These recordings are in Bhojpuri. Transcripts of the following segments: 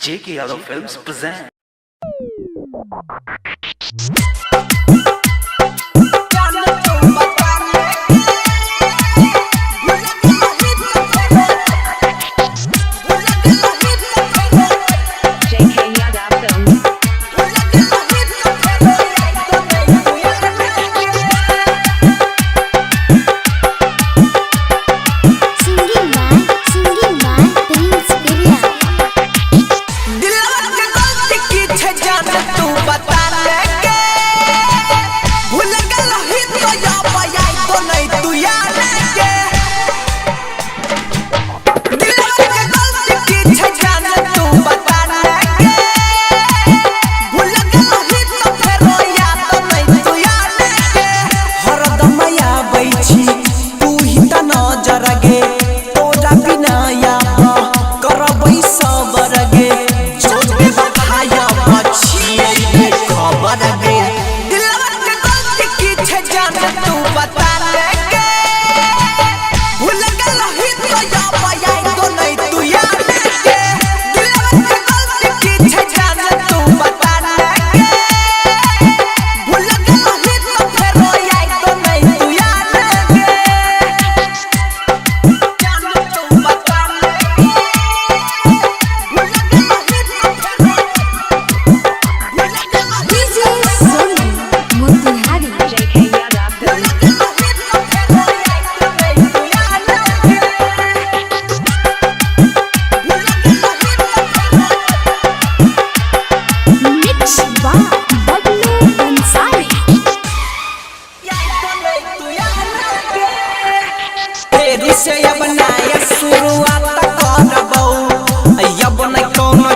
J.K. Yadav Films present.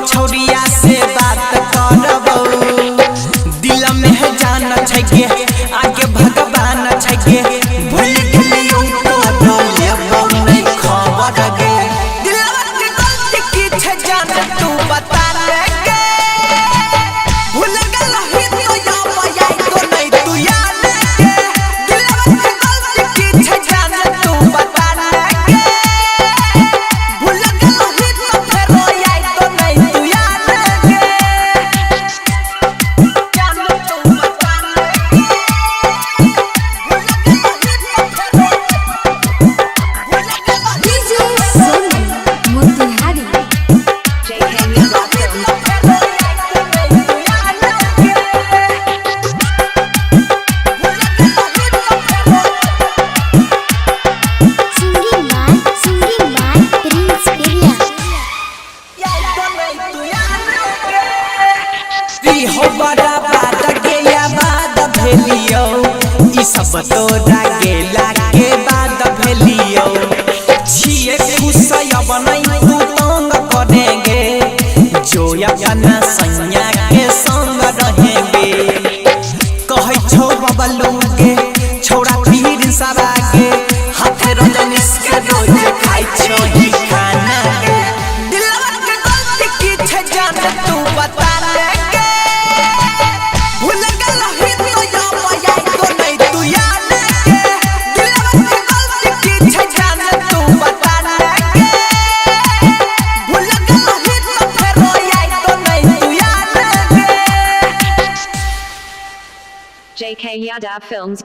छौरिया से बात करबौ दिल में जान छै आगे भगवान छै भूल गेलियो तो लेबौ नहीं खबर गे दिलवा के गलती की छै जान तू बता गे भूल गेलही तो या पाया तो नहीं तू याद गे दिलवा के गलती की छै जान तू बता गे भूल गेलही तो फेर रोया तो नहीं तू याद गे जान तू बता हो बड़ा बात के या बात भेलियो ई सब तोरा गेला के बाद भेलियो छिए खुश अब नहीं तू तंग करेंगे जो अपना सैया के संग रहेंगे कहै छौ बबलू के छोड़ा पीर सवा के हाथ रजनीश के रोज खाइ छौ ही खाना दिलवा के गलती की छै जान तू बता J.K. Yadav Films